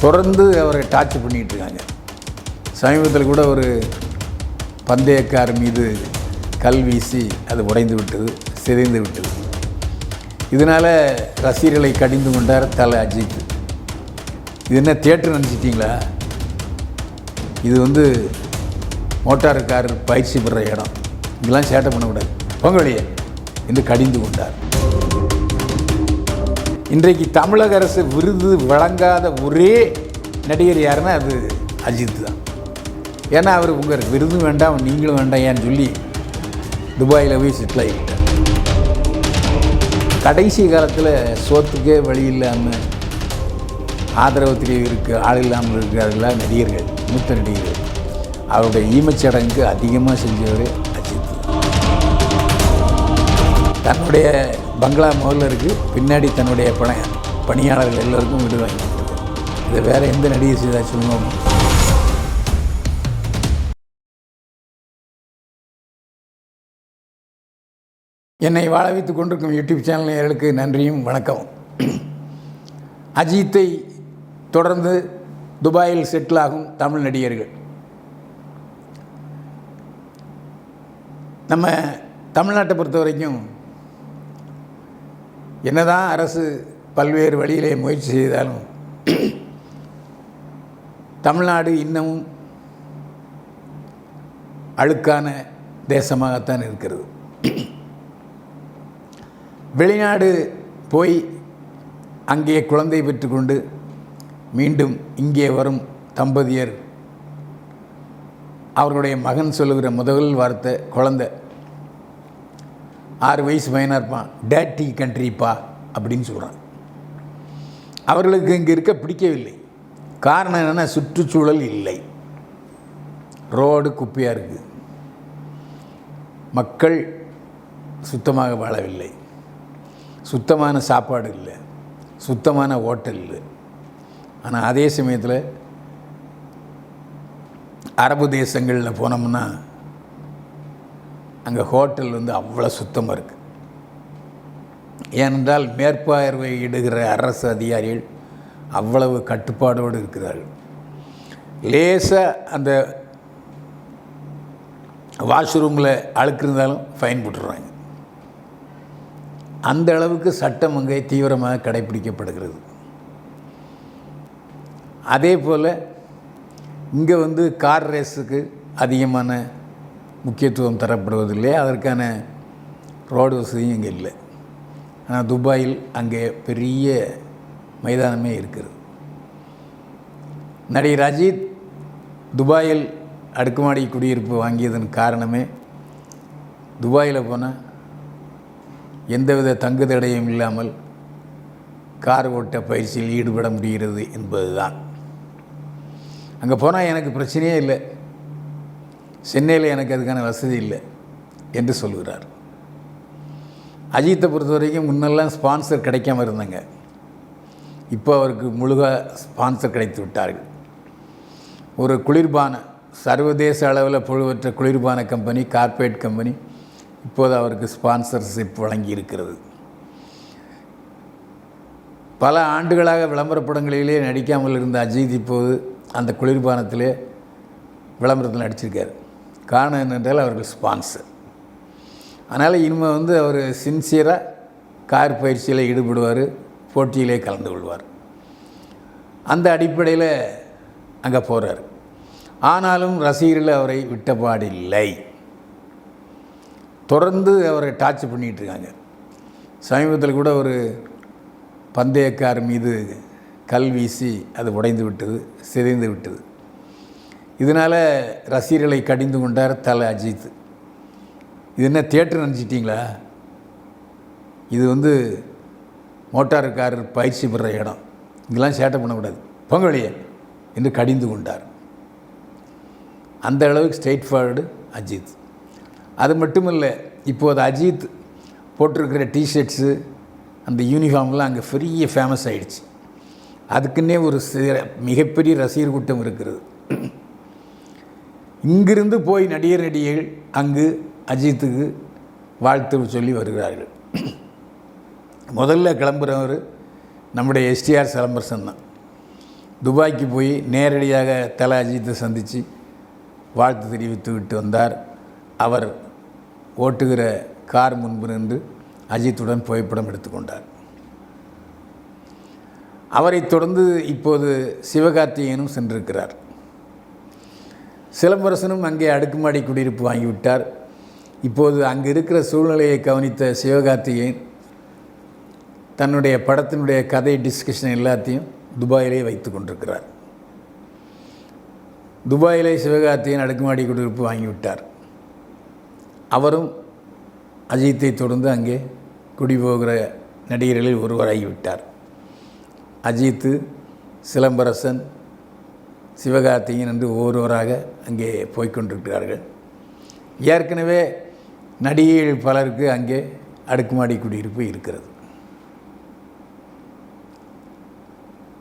தொடர்ந்து அவரை டார்ச்சர் பண்ணிகிட்ருக்காங்க. சமீபத்தில் கூட ஒரு பந்தயக்கார் மீது கல் வீசி அது உடைந்து விட்டது, சிதைந்து விட்டது. இதனால் ரசிகர்களை கடிந்து கொண்டார் தலை அஜித். இது என்ன தியேட்டர் நினச்சிட்டிங்களா? இது மோட்டார் கார் பயிற்சி பெற இடம், இதெல்லாம் சேட்டை பண்ணக்கூடாது, பொங்க வெளியே என்று கடிந்து கொண்டார். இன்றைக்கு தமிழக அரசு விருது வழங்காத ஒரே நடிகர் யாருன்னா அது அஜித் தான். ஏன்னா அவர் உங்களுக்கு விருதும் வேண்டாம் நீங்களும் வேண்டாம் ஏன்னு சொல்லி துபாயில் போய் செட்டில் ஆகிட்டார். கடைசி காலத்தில் சோத்துக்கே வழி இல்லாமல் ஆதரவு இருக்க ஆள் இல்லாமல் இருக்கிறார்களா நடிகர்கள், மூத்த நடிகர்கள். அவருடைய ஈமச்சடங்குக்கு அதிகமாக செஞ்சவர் அஜித். தன்னுடைய பங்களா முதல்ல இருக்குது, பின்னாடி தன்னுடைய பணியாளர்கள் எல்லோருக்கும் வீடு வாங்கி கொடுத்தாரு. இதை வேறு எந்த நடிகை செய்தா சொல்லுவோம்? என்னை வாழ வைத்துக் கொண்டிருக்கும் யூடியூப் சேனல் நேயர்களுக்கு நன்றியும் வணக்கம். அஜித்தை தொடர்ந்து துபாயில் செட்டில் ஆகும் தமிழ் நடிகர்கள். நம்ம தமிழ்நாட்டை பொறுத்த வரைக்கும் என்னதான் அரசு பல்வேறு வழியிலே முயற்சி செய்தாலும் தமிழ்நாடு இன்னமும் அழுக்கான தேசமாகத்தான் இருக்கிறது. வெளிநாடு போய் அங்கே குழந்தை பெற்றுக்கொண்டு மீண்டும் இங்கே வரும் தம்பதியர் அவர்களுடைய மகன் சொல்லுகிற முதல் வார்த்தை குழந்தை 6 வயசு பையனாக இருப்பான், டேட்டி கண்ட்ரிப்பா அப்படின்னு சொல்கிறான். அவர்களுக்கு இங்கே இருக்க பிடிக்கவில்லை. காரணம் என்னென்னா சுற்றுச்சூழல் இல்லை, ரோடு குப்பையாக இருக்குது, மக்கள் சுத்தமாக வாழவில்லை, சுத்தமான சாப்பாடு இல்லை, சுத்தமான ஹோட்டல் இல்லை. ஆனால் அதே சமயத்தில் அரபு தேசங்களில் போனோம்னா அங்கே ஹோட்டல் அவ்வளோ சுத்தமாக இருக்குது. ஏனென்றால் மேற்பார்வையிடுகிற அரசு அதிகாரிகள் அவ்வளவு கட்டுப்பாடோடு இருக்கிறார்கள். லேசாக அந்த வாஷ்ரூமில் அழுக்கு இருந்தாலும் ஃபைன் போட்டுடுறாங்க. அந்த அளவுக்கு சட்டம் அங்கே தீவிரமாக கடைப்பிடிக்கப்படுகிறது. அதே போல் இங்கே கார் ரேஸுக்கு அதிகமான முக்கியத்துவம் தரப்படுவதில்லை, அதற்கான ரோடு வசதியும் இங்கே இல்லை. ஆனால் துபாயில் அங்கே பெரிய மைதானமே இருக்கிறது. நடிகர் அஜித் துபாயில் அடுக்குமாடி குடியிருப்பு வாங்கியதன் காரணமே துபாயில் போனால் எந்தவித தங்கு தடையும் இல்லாமல் கார் ஓட்ட பயிற்சியில் ஈடுபட முடிகிறது என்பது தான். அங்கே போனால் எனக்கு பிரச்சனையே இல்லை, சென்னையில் எனக்கு அதுக்கான வசதி இல்லை என்று சொல்கிறார். அஜித்தை பொறுத்த வரைக்கும் முன்னெல்லாம் ஸ்பான்சர் கிடைக்காம இருந்தாங்க, இப்போ அவருக்கு முழுக ஸ்பான்சர் கிடைத்து விட்டார்கள். ஒரு குளிர்பான சர்வதேச அளவில் புகழ்பெற்ற குளிர்பான கம்பெனி, கார்ப்பரேட் கம்பெனி இப்போது அவருக்கு ஸ்பான்சர்ஷிப் வழங்கி இருக்கிறது. பல ஆண்டுகளாக விளம்பரப்படங்களிலே நடிக்காமல் இருந்த அஜித் இப்போது அந்த குளிர்பானத்திலே விளம்பரத்தில் நடிச்சிருக்கார். காரணம் என்னென்றால் அவர்கள் ஸ்பான்சர். அதனால் இனிமேல் அவர் சின்சியராக கார் பயிற்சியில் ஈடுபடுவார், போட்டியிலே கலந்து கொள்வார். அந்த அடிப்படையில் அங்கே போகிறார். ஆனாலும் ரசிகர்கள் அவரை விட்டபாடில்லை, தொடர்ந்து அவரை டார்ச்சர் பண்ணிகிட்ருக்காங்க. சமீபத்தில் கூட ஒரு பந்தயக்கார் மீது கல் வீசி அது உடைந்து விட்டது, சிதைந்து விட்டது. இதனால் ரசிகர்களை கடிந்து கொண்டார் தலை அஜித். இது என்ன தியேட்டர் நினச்சிட்டிங்களா? இது மோட்டார் கார் பயிற்சி பெற இடம், இதெல்லாம் சேட்டை பண்ணக்கூடாது, பொங்க வெளியே என்று கடிந்து கொண்டார். அந்த அளவுக்கு ஸ்ட்ரெயிட் ஃபார்வர்டு அஜித். அது மட்டுமில்லை, இப்போது அஜித் போட்டிருக்கிற டிஷர்ட்ஸு அந்த யூனிஃபார்ம்லாம் அங்கே பெரிய ஃபேமஸ் ஆகிடுச்சு. அதுக்குன்னே ஒரு மிகப்பெரிய ரசிகர் கூட்டம் இருக்கிறது. இங்கிருந்து போய் நடிகர்கள் அங்கு அஜித்துக்கு வாழ்த்து சொல்லி வருகிறார்கள். முதல்ல கிளம்புறவர் நம்முடைய எஸ்டிஆர் சிலம்பரசன் தான். துபாய்க்கு போய் நேரடியாக தல அஜித்தை சந்தித்து வாழ்த்து தெரிவித்து விட்டு வந்தார். அவர் ஓட்டுகிற கார் முன்பு நின்று அஜித்துடன் புகைப்படம் எடுத்துக்கொண்டார். அவரை தொடர்ந்து இப்போது சிவகார்த்திகேயனும் சென்றிருக்கிறார். சிலம்பரசனும் அங்கே அடுக்குமாடி குடியிருப்பு வாங்கிவிட்டார். இப்போது அங்கே இருக்கிற சூழ்நிலையை கவனித்த சிவகார்த்திகேயன் தன்னுடைய படத்தினுடைய கதை டிஸ்கஷன் எல்லாத்தையும் துபாயிலே வைத்து கொண்டிருக்கிறார். துபாயிலே சிவகார்த்திகேயன் அடுக்குமாடி குடியிருப்பு வாங்கிவிட்டார். அவரும் அஜித்தை தொடர்ந்து அங்கே குடிபோகிற நடிகர்களில் ஒருவராகிவிட்டார். அஜித்து, சிலம்பரசன், சிவகார்த்திகேயன் என்று ஒவ்வொருவராக அங்கே போய்கொண்டிருக்கிறார்கள். ஏற்கனவே நடிகைகள் பலருக்கு அங்கே அடுக்குமாடி குடியிருப்பு இருக்கிறது.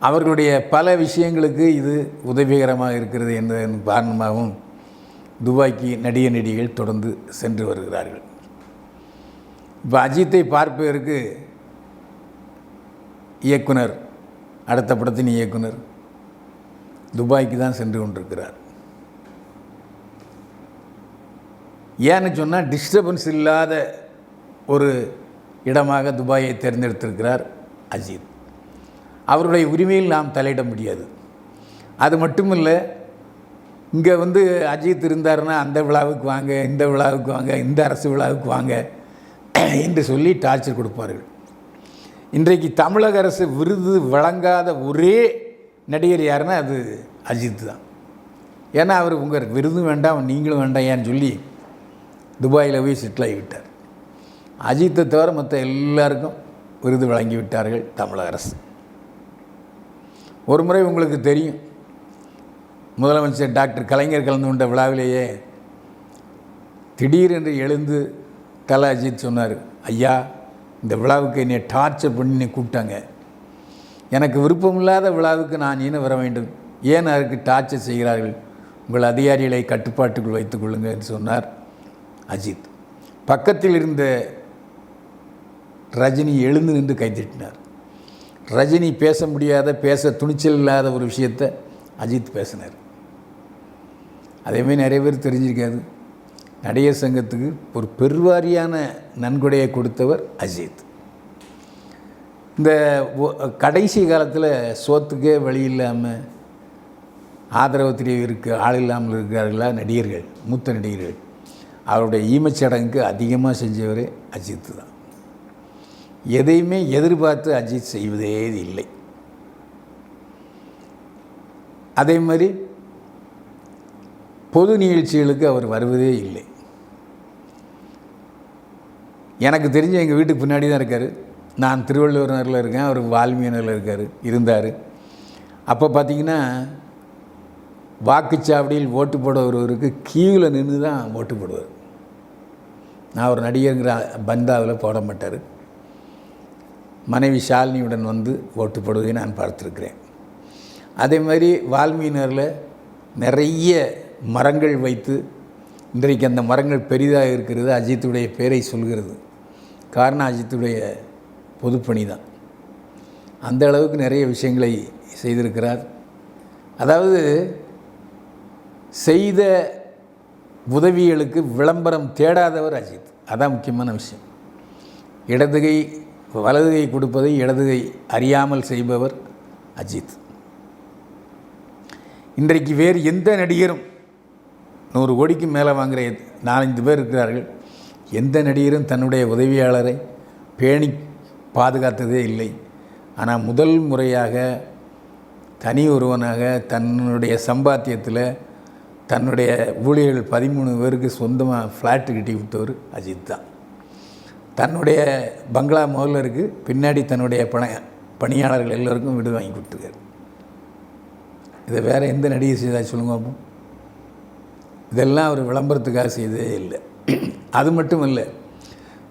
அவர்களுடைய பல விஷயங்களுக்கு இது உதவிகரமாக இருக்கிறது என்பதன் காரணமாகவும் துபாய்க்கு நடிகைகள் தொடர்ந்து சென்று வருகிறார்கள். இப்போ அஜித்தை பார்ப்பதற்கு இயக்குனர், அடுத்த படத்தின் இயக்குனர் துபாய்க்கு தான் சென்று கொண்டிருக்கிறார். ஏன்னு சொன்னால் டிஸ்டர்பன்ஸ் இல்லாத ஒரு இடமாக துபாயை தேர்ந்தெடுத்திருக்கிறார் அஜித். அவருடைய உரிமையில் நாம் தலையிட முடியாது. அது மட்டும் இல்லை, இங்கே அஜித் இருந்தார்னா அந்த விழாவுக்கு வாங்க, இந்த விழாவுக்கு வாங்க, இந்த அரசு விழாவுக்கு வாங்க என்று சொல்லி டார்ச்சர் கொடுப்பார்கள். இன்றைக்கு தமிழக அரசு விருது வழங்காத ஒரே நடிகர் யாருன்னா அது அஜித் தான். ஏன்னா அவர் உங்கள் விருதும் வேண்டாம், நீங்களும் வேண்டாம் ஏன்னு சொல்லி துபாயில் போய் செட்டில் ஆகிவிட்டார். அஜித்தை தவிர மற்ற எல்லாருக்கும் விருது வழங்கி விட்டார்கள் தமிழக அரசு. ஒரு முறை உங்களுக்கு தெரியும், முதலமைச்சர் டாக்டர் கலைஞர் கலந்து கொண்ட விழாவிலேயே திடீரென்று எழுந்து தல அஜித் சொன்னார், ஐயா இந்த விழாவுக்கு என்னை டார்ச்சர் பண்ணி கூப்பிட்டாங்க, எனக்கு விருப்பமில்லாத விழாவுக்கு நான் ஏன் வர வேண்டும், ஏன் அதற்கு டார்ச்சர் செய்கிறார்கள், உங்கள் அதிகாரிகளை கட்டுப்பாட்டுக்குள் வைத்துக் கொள்ளுங்கள் என்று சொன்னார் அஜித். பக்கத்தில் இருந்த ரஜினி எழுந்து நின்று கைத்தட்டினார். ரஜினி பேச முடியாத, பேச துணிச்சல் இல்லாத ஒரு விஷயத்தை அஜித் பேசினார். அதேமாதிரி நிறைய பேர் தெரிஞ்சிருக்காது, நடிகர் சங்கத்துக்கு ஒரு பெருவாரியான நன்கொடையை கொடுத்தவர் அஜித். இந்த கடைசி காலத்தில் சோத்துக்கே வழி இல்லாமல் ஆதரவு தெரிவிக்க ஆள் இல்லாமல் இருக்கிறார்களா நடிகர்கள், மூத்த நடிகர்கள், அவருடைய ஈமச்சடங்குக்கு அதிகமாக செஞ்சவரே அஜித் தான். எதையுமே எதிர்பார்த்து அஜித் செய்வதே இல்லை. அதே மாதிரி பொது நிகழ்ச்சிகளுக்கு அவர் வருவதே இல்லை. எனக்கு தெரிஞ்ச எங்கள் வீட்டுக்கு பின்னாடி தான் இருக்கார். நான் திருவள்ளுவர் நகரில் இருக்கேன், அவர் வால்மீகி நகரில் இருந்தார். அப்போ பார்த்திங்கன்னா வாக்குச்சாவடியில் ஓட்டு போட ஒருவருக்கு கியூவில் நின்று தான் ஓட்டு போடுவார். நான் ஒரு நடிகருங்கிற பந்தாவில் போட மாட்டார். மனைவி ஷாலினியுடன் ஓட்டு போடுவதை நான் பார்த்துருக்கிறேன். அதே மாதிரி வால்மீகி நகரில் நிறைய மரங்கள் வைத்து இன்றைக்கு அந்த மரங்கள் பெரிதாக இருக்கிறது, அஜித்துடைய பேரை சொல்கிறது. காரணம் அஜித்துடைய பொதுப்பணி தான். அந்த அளவுக்கு நிறைய விஷயங்களை செய்திருக்கிறார். அதாவது செய்த உதவிகளுக்கு விளம்பரம் தேடாதவர் அஜித். அதான் முக்கியமான விஷயம். இடதுகை வலதுகை கொடுப்பதை இடதுகை அறியாமல் செய்பவர் அஜித். இன்றைக்கு வேறு எந்த நடிகரும் 100 கோடிக்கு மேலே வாங்குகிற 4-5 பேர் இருக்கிறார்கள். எந்த நடிகரும் தன்னுடைய உதவியாளரை பேணி பாதுகாத்ததே இல்லை. ஆனால் முதல் முறையாக தனி ஒருவனாக தன்னுடைய சம்பாத்தியத்தில் தன்னுடைய ஊழியர்கள் 13 பேருக்கு சொந்தமாக ஃப்ளாட்டு கட்டி விட்டவர் அஜித் தான். தன்னுடைய பங்களா முதல்ல இருக்குது, பின்னாடி தன்னுடைய பணியாளர்கள் எல்லோருக்கும் வீடு வாங்கி கொடுத்துருக்காரு. இதை வேறு எந்த நடிகை செய்தால் சொல்லுங்க அப்போ? இதெல்லாம் அவர் விளம்பரத்துக்காக செய்ததே இல்லை. அது மட்டும் இல்லை,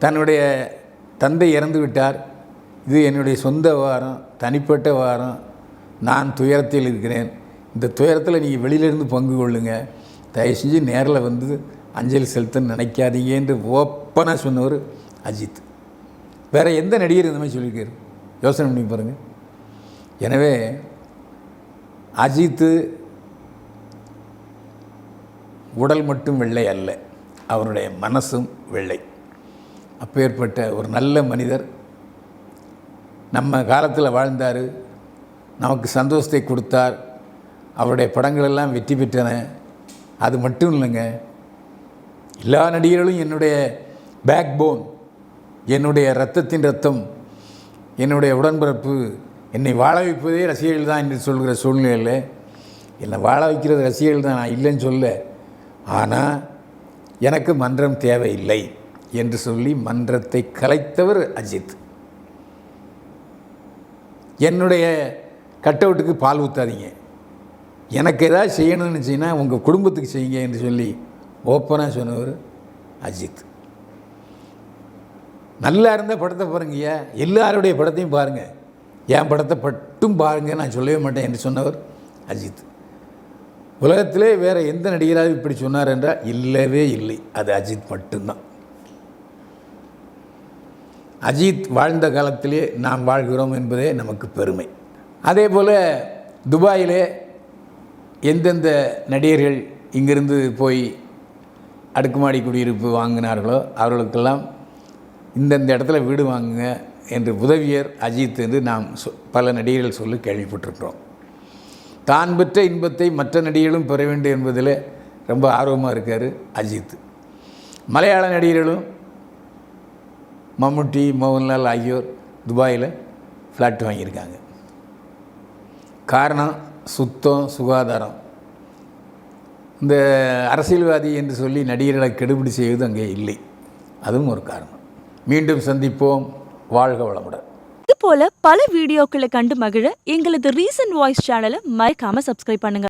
தன்னுடைய தந்தை இறந்து விட்டார், இது என்னுடைய சொந்த விவகாரம், தனிப்பட்ட விவகாரம், நான் துயரத்தில் இருக்கிறேன், இந்த துயரத்தில் நீங்கள் வெளியிலேருந்து பங்கு கொள்ளுங்க, தயவு செஞ்சு நேரில் அஞ்சலி செலுத்தன்னு நினைக்காதீங்க என்று ஓப்பனாக சொன்னவர் அஜித். வேறு எந்த நடிகர் இந்த மாதிரி சொல்லியிருக்காரு? யோசனை பண்ணி பாருங்கள். எனவே அஜித்து உடல் மட்டும் வெள்ளை அல்ல, அவருடைய மனசும் வெள்ளை. அப்பேற்பட்ட ஒரு நல்ல மனிதர் நம்ம காலத்தில் வாழ்ந்தார், நமக்கு சந்தோஷத்தை கொடுத்தார். அவருடைய படங்களெல்லாம் வெற்றி பெற்றன. அது மட்டும் இல்லைங்க, எல்லா நடிகர்களும் என்னுடைய பேக் போன், என்னுடைய இரத்தத்தின் ரத்தம், என்னுடைய உடன்பிறப்பு, என்னை வாழ வைப்பதே ரசிகர்கள் தான் என்று சொல்கிற சூழ்நிலையில் என்னை வாழ வைக்கிறது ரசிகர்கள் தான், நான் இல்லைன்னு சொல்ல. ஆனால் எனக்கு மன்றம் தேவையில்லை என்று சொல்லி மன்றத்தை கலைத்தவர் அஜித். என்னுடைய கட் அவுட்டுக்கு பால் ஊற்றாதீங்க, எனக்கு எதாவது செய்யணும்னு நினச்சிங்கன்னா உங்கள் குடும்பத்துக்கு செய்யுங்க என்று சொல்லி ஓப்பனாக சொன்னவர் அஜித். நல்லா இருந்த படத்தை பாருங்கய்யா, எல்லாருடைய படத்தையும் பாருங்கள், என் படத்தை மட்டும் பாருங்கள், நான் சொல்லவே மாட்டேன் என்று சொன்னவர் அஜித். உலகத்திலே வேறு எந்த நடிகராக இப்படி சொன்னார் என்றால் இல்லவே இல்லை, அது அஜித் மட்டும்தான். அஜித் வாழ்ந்த காலத்திலே நாம் வாழ்கிறோம் என்பதே நமக்கு பெருமை. அதே போல் துபாயிலே எந்தெந்த நடிகர்கள் இங்கிருந்து போய் அடுக்குமாடி குடியிருப்பு வாங்கினார்களோ அவர்களுக்கெல்லாம் இந்தந்த இடத்துல வீடு வாங்குங்க என்று உதவியர் அஜித் என்று நாம் பல நடிகர்கள் சொல்லி கேள்விப்பட்டிருக்கிறோம். தான் பெற்ற இன்பத்தை மற்ற நடிகர்களும் பெற வேண்டும் என்பதில் ரொம்ப ஆர்வமாக இருக்கார் அஜித். மலையாள நடிகர்களும் மம்முட்டி, மோகன்லால் ஆகியோர் துபாயில் ஃப்ளாட் வாங்கியிருக்காங்க. காரணம் சுத்தம், சுகாதாரம். இந்த அரசியல்வாதி என்று சொல்லி நடிகர்களை கெடுபிடி செய்வது அங்கே இல்லை, அதுவும் ஒரு காரணம். மீண்டும் சந்திப்போம். வாழ்க வளமுடன். இது போல பல வீடியோக்களை கண்டு மகிழ எங்களது ரீசன்ட் வாய்ஸ் சேனலை மறக்காம சப்ஸ்கிரைப் பண்ணுங்க.